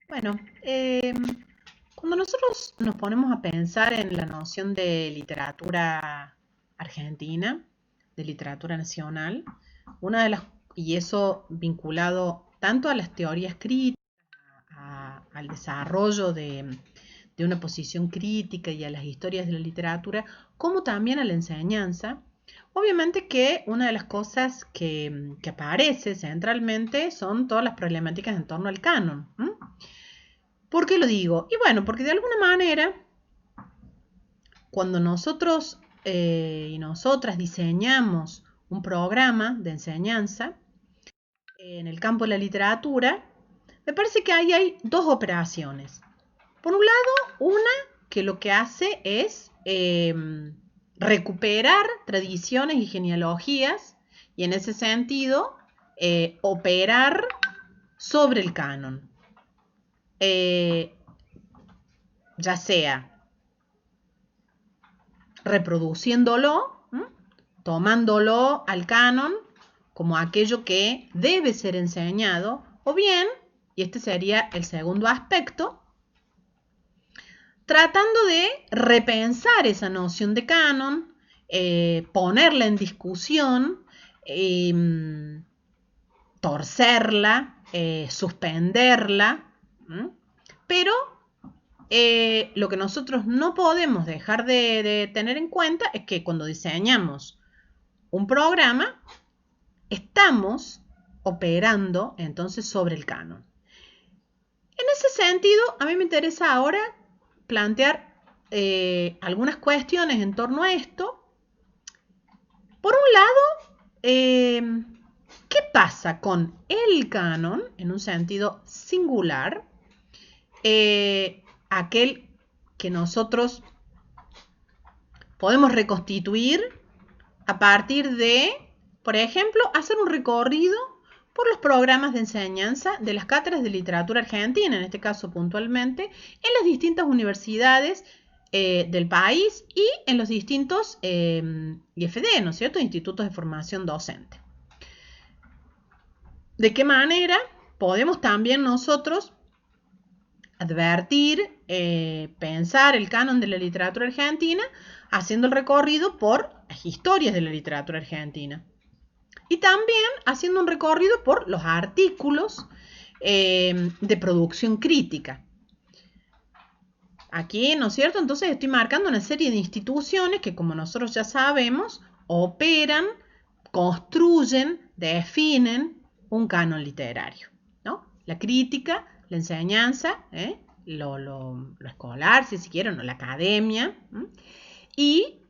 Bueno, cuando nosotros nos ponemos a pensar en la noción de literatura argentina, de literatura nacional, una de las, y eso vinculado tanto a las teorías críticas, al desarrollo de una posición crítica y a las historias de la literatura, como también a la enseñanza. Obviamente que una de las cosas que aparece centralmente son todas las problemáticas en torno al canon. ¿Por qué lo digo? Y bueno, porque de alguna manera, cuando nosotros y nosotras diseñamos un programa de enseñanza en el campo de la literatura, me parece que ahí hay dos operaciones. Por un lado, una que lo que hace es recuperar tradiciones y genealogías y en ese sentido operar sobre el canon. Ya sea reproduciéndolo, tomándolo al canon como aquello que debe ser enseñado, o bien, y este sería el segundo aspecto, tratando de repensar esa noción de canon, ponerla en discusión, torcerla, suspenderla, pero lo que nosotros no podemos dejar de tener en cuenta es que cuando diseñamos un programa, estamos operando entonces sobre el canon. En ese sentido, a mí me interesa ahora plantear algunas cuestiones en torno a esto. Por un lado, ¿qué pasa con el canon en un sentido singular? Aquel que nosotros podemos reconstituir a partir de, por ejemplo, hacer un recorrido por los programas de enseñanza de las cátedras de literatura argentina, en este caso puntualmente, en las distintas universidades del país y en los distintos IFD, ¿no es cierto?, institutos de formación docente. ¿De qué manera podemos también nosotros advertir, pensar el canon de la literatura argentina, haciendo el recorrido por las historias de la literatura argentina? Y también haciendo un recorrido por los artículos de producción crítica. Aquí, ¿no es cierto? Entonces estoy marcando una serie de instituciones que, como nosotros ya sabemos, operan, construyen, definen un canon literario, ¿no? La crítica, la enseñanza, lo escolar, si quieren, o la academia, y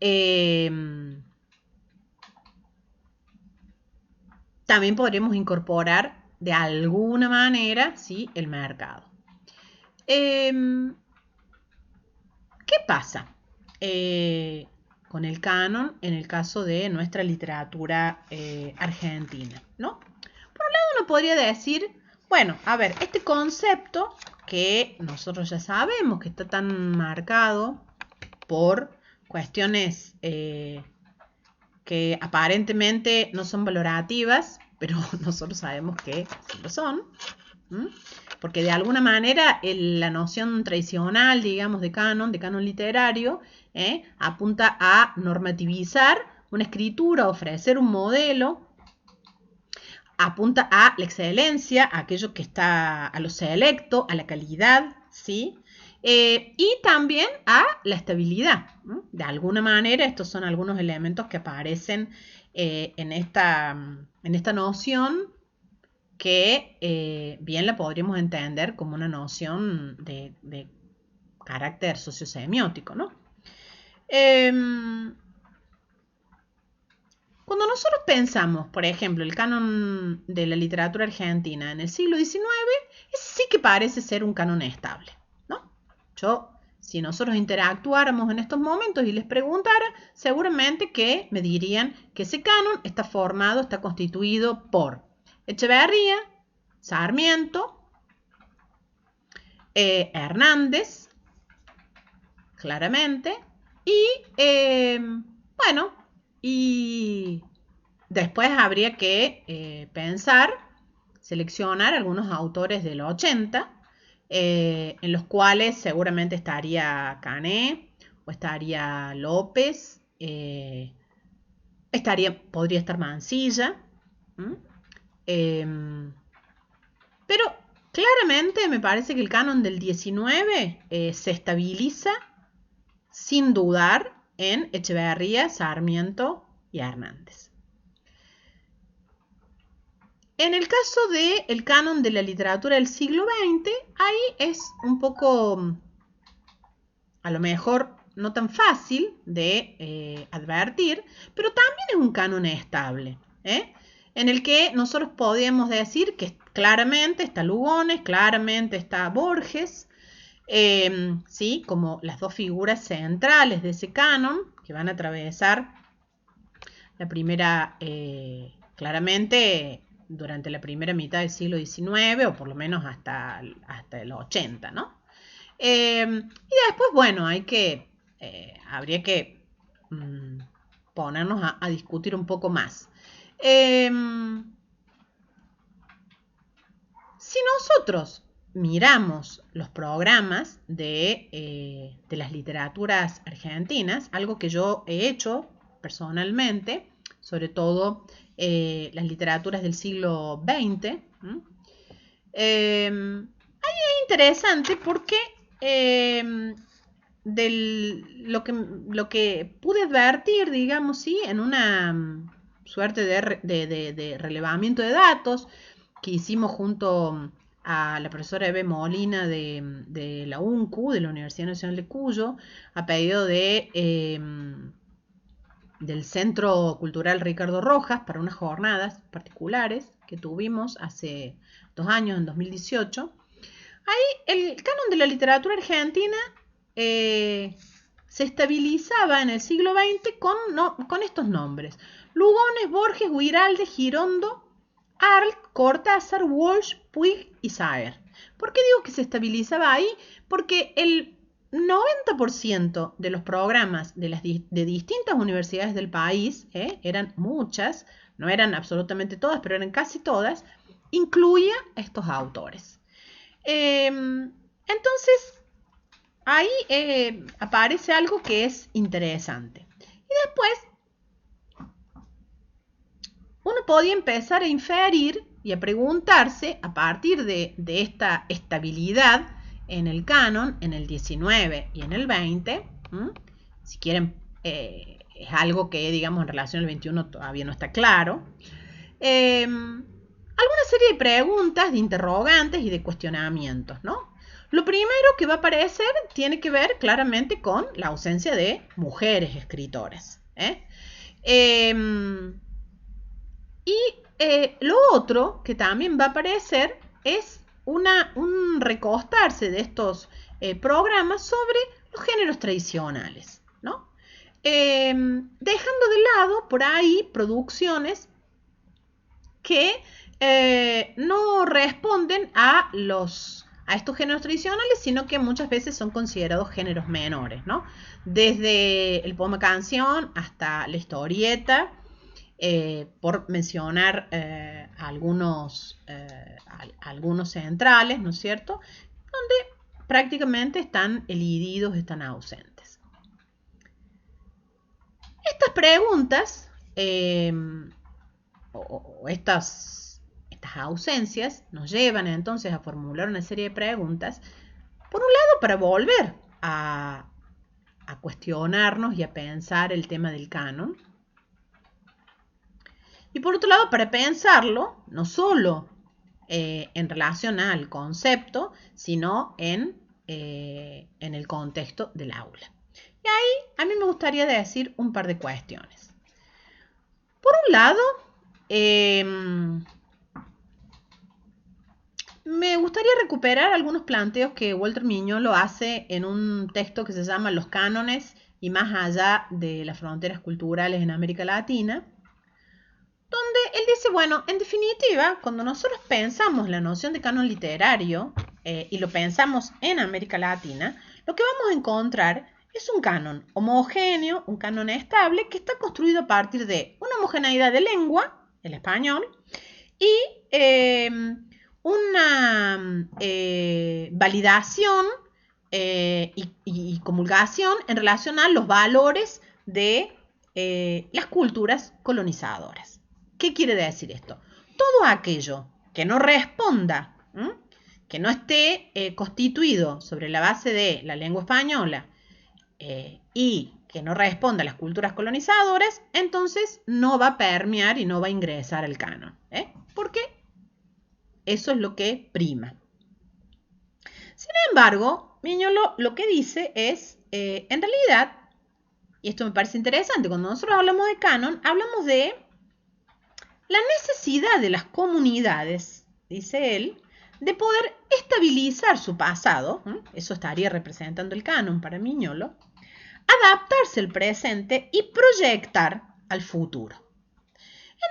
también podremos incorporar de alguna manera, ¿sí?, el mercado. ¿Qué pasa con el canon en el caso de nuestra literatura argentina, ¿no? Por un lado uno podría decir, bueno, a ver, este concepto que nosotros ya sabemos que está tan marcado por cuestiones que aparentemente no son valorativas, pero nosotros sabemos que sí lo son, porque de alguna manera la noción tradicional, digamos, de canon literario, apunta a normativizar una escritura, ofrecer un modelo, apunta a la excelencia, a aquello que está a lo selecto, a la calidad, ¿sí? Y también a la estabilidad. De alguna manera, estos son algunos elementos que aparecen en esta noción que bien la podríamos entender como una noción de carácter sociosemiótico, ¿no? Cuando nosotros pensamos, por ejemplo, el canon de la literatura argentina en el siglo XIX, ese sí que parece ser un canon estable, ¿no? Si nosotros interactuáramos en estos momentos y les preguntara, seguramente que me dirían que ese canon está formado, está constituido por Echeverría, Sarmiento, Hernández, claramente, y bueno, y después habría que pensar, seleccionar algunos autores del 80, en los cuales seguramente estaría Cané o estaría López, podría estar Mansilla, pero claramente me parece que el canon del 19 se estabiliza sin dudar en Echeverría, Sarmiento y Hernández. En el caso del canon de la literatura del siglo XX, ahí es un poco, a lo mejor, no tan fácil de advertir, pero también es un canon estable, en el que nosotros podemos decir que claramente está Lugones, claramente está Borges, ¿sí? Como las dos figuras centrales de ese canon que van a atravesar la primera, claramente durante la primera mitad del siglo XIX o por lo menos hasta el 80, ¿no? Y después, bueno, habría que ponernos a discutir un poco más. Si nosotros miramos los programas de las literaturas argentinas, algo que yo he hecho personalmente, sobre todo las literaturas del siglo XX, ahí es interesante porque lo que pude advertir, digamos, ¿sí? En una suerte de relevamiento de datos que hicimos junto a la profesora Eve Molina de la UNCU, de la Universidad Nacional de Cuyo, a pedido del Centro Cultural Ricardo Rojas para unas jornadas particulares que tuvimos hace 2 años, en 2018. Ahí el canon de la literatura argentina se estabilizaba en el siglo XX con estos nombres: Lugones, Borges, Guiraldes, Girondo, Arlt, Cortázar, Walsh, Puig y Saer. ¿Por qué digo que se estabilizaba ahí? Porque el 90% de los programas de distintas universidades del país, eran muchas, no eran absolutamente todas, pero eran casi todas, incluía estos autores. Entonces, ahí aparece algo que es interesante. Y después, uno podía empezar a inferir y a preguntarse, a partir de esta estabilidad en el canon, en el 19 y en el 20, si quieren, es algo que, digamos, en relación al 21 todavía no está claro, alguna serie de preguntas, de interrogantes y de cuestionamientos, ¿no? Lo primero que va a aparecer tiene que ver claramente con la ausencia de mujeres escritoras. Y lo otro que también va a aparecer es un recostarse de estos programas sobre los géneros tradicionales, ¿no? Dejando de lado por ahí producciones que no responden a estos géneros tradicionales, sino que muchas veces son considerados géneros menores, ¿no? Desde el poema canción hasta la historieta, por mencionar algunos centrales, ¿no es cierto?, donde prácticamente están elididos, están ausentes. Estas preguntas o estas ausencias nos llevan entonces a formular una serie de preguntas, por un lado para volver a cuestionarnos y a pensar el tema del canon, y por otro lado para pensarlo no solo en relación al concepto, sino en el contexto del aula. Y ahí a mí me gustaría decir un par de cuestiones. Por un lado, me gustaría recuperar algunos planteos que Walter Miñolo hace en un texto que se llama Los cánones y más allá de las fronteras culturales en América Latina, donde él dice, bueno, en definitiva, cuando nosotros pensamos la noción de canon literario y lo pensamos en América Latina, lo que vamos a encontrar es un canon homogéneo, un canon estable, que está construido a partir de una homogeneidad de lengua, el español, y una validación y comulgación en relación a los valores de las culturas colonizadoras. ¿Qué quiere decir esto? Todo aquello que no responda, que no esté constituido sobre la base de la lengua española y que no responda a las culturas colonizadoras, entonces no va a permear y no va a ingresar al canon. Porque eso es lo que prima. Sin embargo, Miñolo lo que dice es, en realidad, y esto me parece interesante, cuando nosotros hablamos de canon, hablamos de la necesidad de las comunidades, dice él, de poder estabilizar su pasado, eso estaría representando el canon para Miñolo, adaptarse al presente y proyectar al futuro.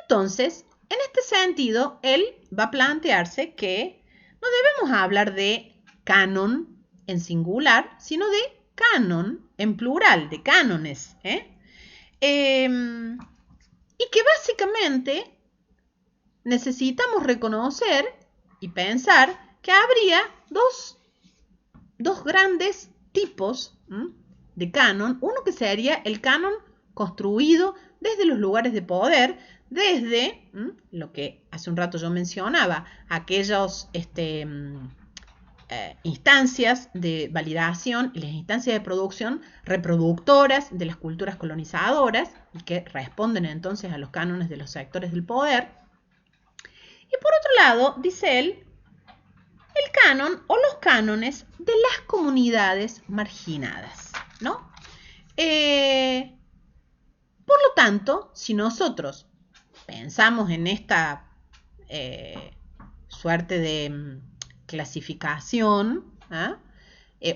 Entonces, en este sentido, él va a plantearse que no debemos hablar de canon en singular, sino de canon en plural, de cánones. Y que básicamente necesitamos reconocer y pensar que habría dos grandes tipos de canon. Uno que sería el canon construido desde los lugares de poder, desde lo que hace un rato yo mencionaba, aquellos instancias de validación y las instancias de producción reproductoras de las culturas colonizadoras y que responden entonces a los cánones de los sectores del poder. Y por otro lado, dice él, el canon o los cánones de las comunidades marginadas, ¿no? Por lo tanto, si nosotros pensamos en esta suerte de clasificación,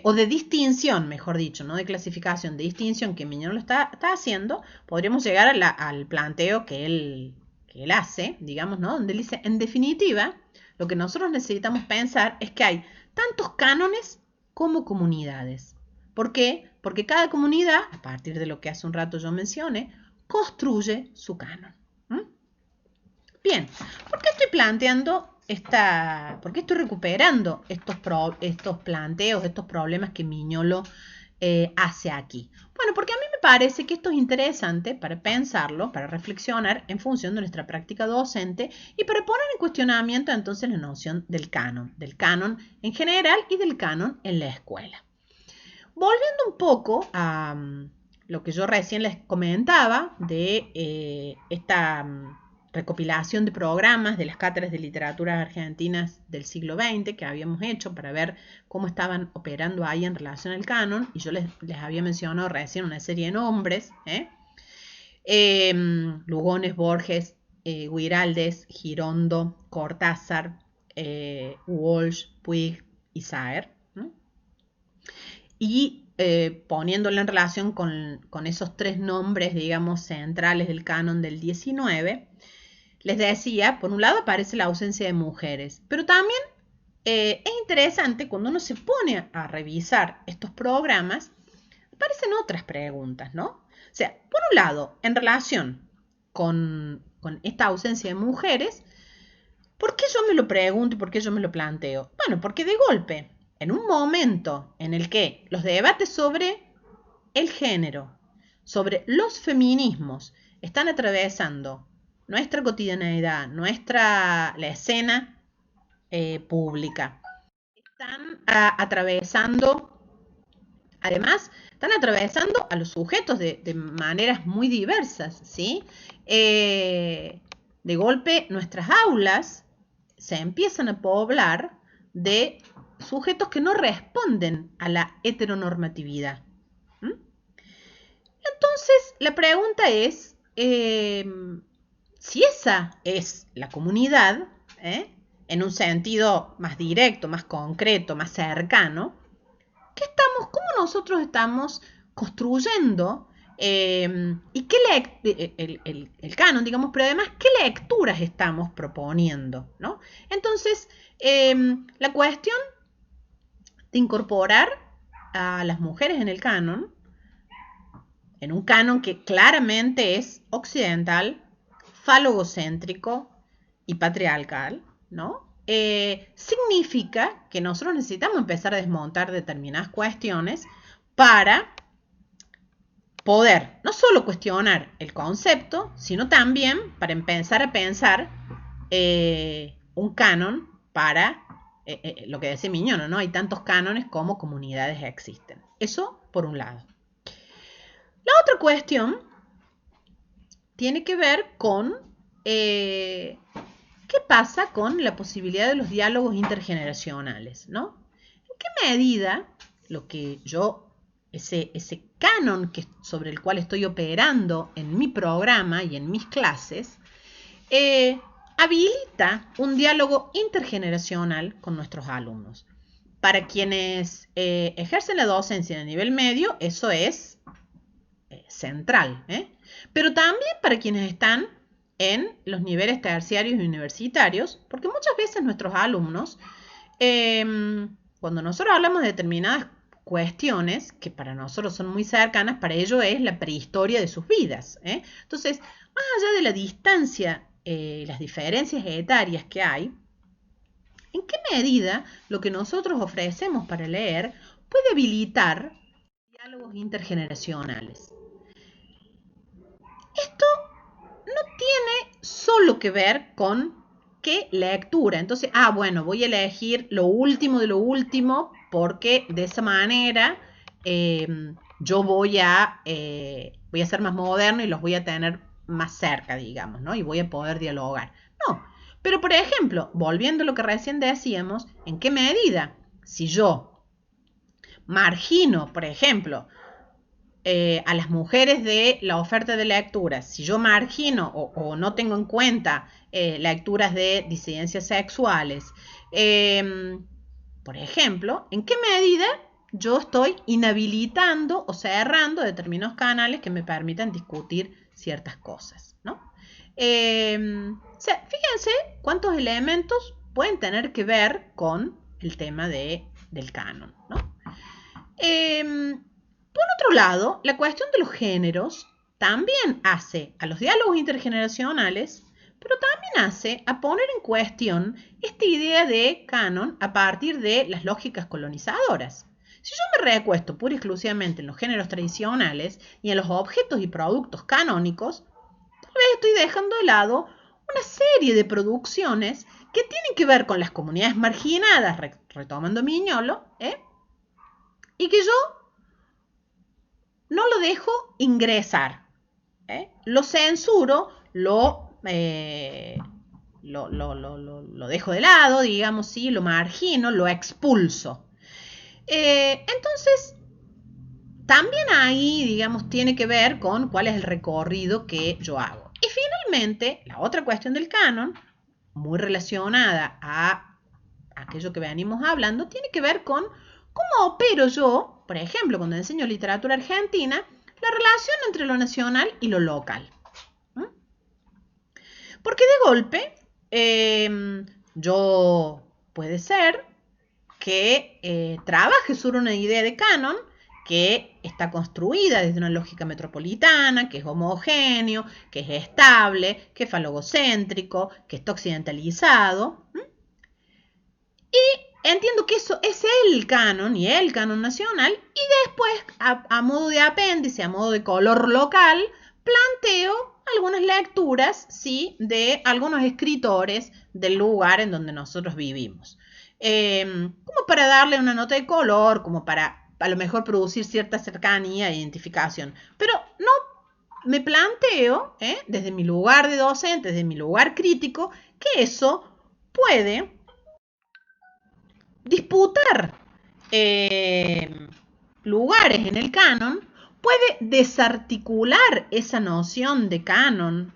o de distinción, mejor dicho, no de clasificación, de distinción que Miñón lo está haciendo, podríamos llegar al planteo que él hace, digamos, ¿no? Donde él dice, en definitiva, lo que nosotros necesitamos pensar es que hay tantos cánones como comunidades. ¿Por qué? Porque cada comunidad, a partir de lo que hace un rato yo mencioné, construye su canon. Bien, ¿por qué estoy planteando por qué estoy recuperando estos planteos, estos problemas que Miñolo hace aquí? Bueno, porque a mí me parece que esto es interesante para pensarlo, para reflexionar en función de nuestra práctica docente y para poner en cuestionamiento entonces la noción del canon en general y del canon en la escuela. Volviendo un poco a lo que yo recién les comentaba de esta recopilación de programas de las cátedras de literatura argentinas del siglo XX que habíamos hecho para ver cómo estaban operando ahí en relación al canon, y yo les había mencionado recién una serie de nombres, Lugones, Borges, Guiraldes, Girondo, Cortázar, Walsh, Puig y Saer, y poniéndolo en relación con esos tres nombres, digamos, centrales del canon del 19, les decía, por un lado aparece la ausencia de mujeres, pero también es interesante cuando uno se pone a revisar estos programas, aparecen otras preguntas, ¿no? O sea, por un lado, en relación con esta ausencia de mujeres, ¿por qué yo me lo pregunto y por qué yo me lo planteo? Bueno, porque de golpe, en un momento en el que los debates sobre el género, sobre los feminismos, están atravesando nuestra cotidianeidad, la escena pública, están atravesando, además, están atravesando a los sujetos de maneras muy diversas, ¿sí? De golpe, nuestras aulas se empiezan a poblar de sujetos que no responden a la heteronormatividad. Entonces, la pregunta es, si esa es la comunidad, en un sentido más directo, más concreto, más cercano, ¿cómo nosotros estamos construyendo y el canon, digamos, pero además qué lecturas estamos proponiendo, ¿no? Entonces, la cuestión de incorporar a las mujeres en el canon, en un canon que claramente es occidental, falogocéntrico y patriarcal, ¿no? significa que nosotros necesitamos empezar a desmontar determinadas cuestiones para poder no solo cuestionar el concepto, sino también para empezar a pensar un canon para lo que decía Miñono, ¿no? Hay tantos cánones como comunidades existen. Eso por un lado. La otra cuestión tiene que ver con qué pasa con la posibilidad de los diálogos intergeneracionales, ¿no? ¿En qué medida lo que yo, ese canon sobre el cual estoy operando en mi programa y en mis clases, habilita un diálogo intergeneracional con nuestros alumnos? Para quienes ejercen la docencia a nivel medio, eso es central, pero también para quienes están en los niveles terciarios y universitarios, porque muchas veces nuestros alumnos, cuando nosotros hablamos de determinadas cuestiones que para nosotros son muy cercanas, para ellos es la prehistoria de sus vidas. Entonces, más allá de la distancia, las diferencias etarias que hay, ¿en qué medida lo que nosotros ofrecemos para leer puede habilitar diálogos intergeneracionales? Esto no tiene solo que ver con qué lectura. Entonces, bueno, voy a elegir lo último de lo último porque de esa manera yo voy a ser más moderno y los voy a tener más cerca, digamos, ¿no? Y voy a poder dialogar. No, pero por ejemplo, volviendo a lo que recién decíamos, ¿en qué medida? Si yo margino, por ejemplo, a las mujeres de la oferta de lecturas, si yo margino o no tengo en cuenta lecturas de disidencias sexuales, por ejemplo, ¿en qué medida yo estoy inhabilitando o cerrando determinados canales que me permitan discutir ciertas cosas, ¿no? O sea, fíjense cuántos elementos pueden tener que ver con el tema del canon, ¿no? Por otro lado, la cuestión de los géneros también hace a los diálogos intergeneracionales, pero también hace a poner en cuestión esta idea de canon a partir de las lógicas colonizadoras. Si yo me recuesto pura y exclusivamente en los géneros tradicionales y en los objetos y productos canónicos, tal vez estoy dejando de lado una serie de producciones que tienen que ver con las comunidades marginadas, retomando Miñolo, y que yo no lo dejo ingresar, lo censuro, lo dejo de lado, digamos, ¿sí? Lo margino, lo expulso. Entonces, también ahí, digamos, tiene que ver con cuál es el recorrido que yo hago. Y finalmente, la otra cuestión del canon, muy relacionada a aquello que venimos hablando, tiene que ver con cómo opero yo, por ejemplo, cuando enseño literatura argentina, la relación entre lo nacional y lo local. Porque de golpe, yo puede ser que trabaje sobre una idea de canon que está construida desde una lógica metropolitana, que es homogéneo, que es estable, que es falogocéntrico, que está occidentalizado. Y entiendo que eso es el canon y el canon nacional, y después, a modo de apéndice, a modo de color local, planteo algunas lecturas, ¿sí?, de algunos escritores del lugar en donde nosotros vivimos. Como para darle una nota de color, como para a lo mejor producir cierta cercanía e identificación. Pero no me planteo, desde mi lugar de docente, desde mi lugar crítico, que eso puede disputar lugares en el canon, puede desarticular esa noción de canon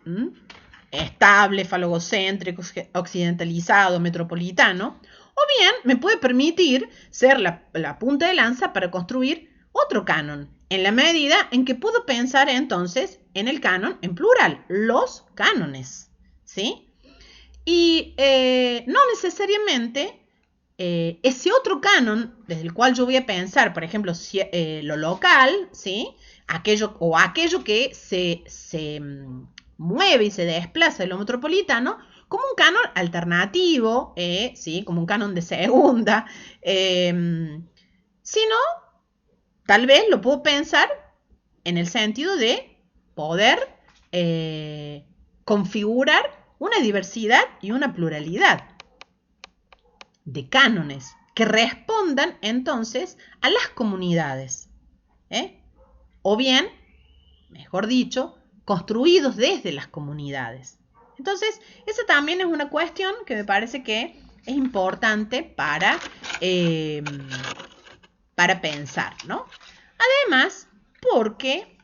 estable, falogocéntrico, occidentalizado, metropolitano, o bien me puede permitir ser la punta de lanza para construir otro canon, en la medida en que puedo pensar entonces en el canon en plural, los cánones, ¿sí? Y no necesariamente ese otro canon desde el cual yo voy a pensar, por ejemplo, lo local, ¿sí?, aquello que se mueve y se desplaza de lo metropolitano, como un canon alternativo, ¿sí? Como un canon de segunda, sino tal vez lo puedo pensar en el sentido de poder configurar una diversidad y una pluralidad de cánones que respondan entonces a las comunidades, o bien, mejor dicho, construidos desde las comunidades. Entonces, esa también es una cuestión que me parece que es importante para pensar, ¿no? Además, porque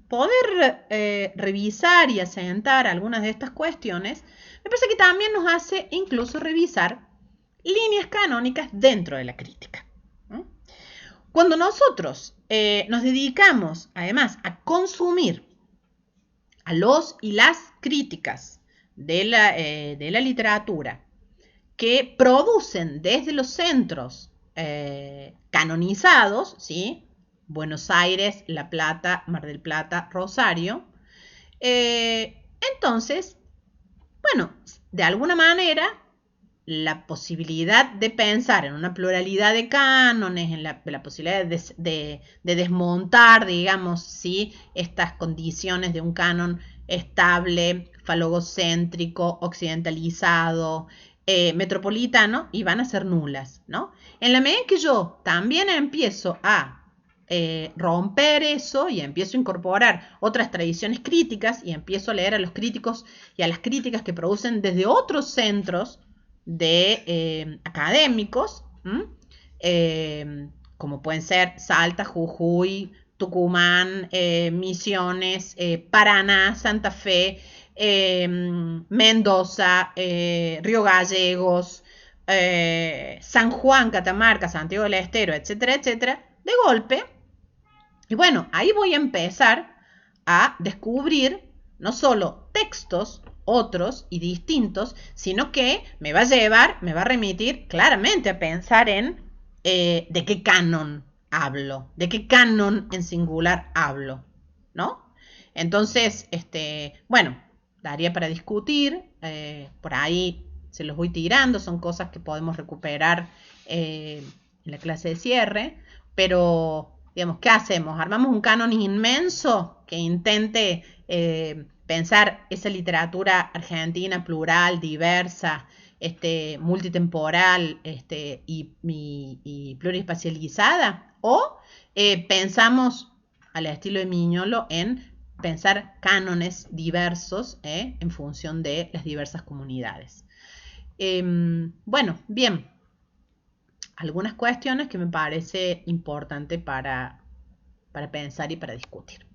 poder revisar y asentar algunas de estas cuestiones, me parece que también nos hace incluso revisar líneas canónicas dentro de la crítica. Cuando nosotros nos dedicamos, además, a consumir a los y las críticas de la literatura que producen desde los centros canonizados, ¿sí? Buenos Aires, La Plata, Mar del Plata, Rosario, entonces, bueno, de alguna manera, la posibilidad de pensar en una pluralidad de cánones, en la posibilidad de desmontar, digamos, ¿sí? Estas condiciones de un canon estable, falogocéntrico, occidentalizado, metropolitano, y van a ser nulas, ¿no? En la medida en que yo también empiezo a romper eso y empiezo a incorporar otras tradiciones críticas y empiezo a leer a los críticos y a las críticas que producen desde otros centros de académicos, como pueden ser Salta, Jujuy, Tucumán, Misiones, Paraná, Santa Fe, Mendoza, Río Gallegos, San Juan, Catamarca, Santiago del Estero, etcétera, etcétera, de golpe. Y bueno, ahí voy a empezar a descubrir no solo textos otros y distintos, sino que me va a llevar, me va a remitir claramente a pensar en de qué canon hablo, de qué canon en singular hablo, ¿no? Entonces, bueno, daría para discutir, por ahí se los voy tirando, son cosas que podemos recuperar en la clase de cierre, pero digamos, ¿qué hacemos? ¿Armamos un canon inmenso que intente pensar esa literatura argentina plural, diversa, multitemporal y plurispacializada? ¿O pensamos, al estilo de Miñolo, en pensar cánones diversos en función de las diversas comunidades? Bueno, bien. Algunas cuestiones que me parece importante para pensar y para discutir.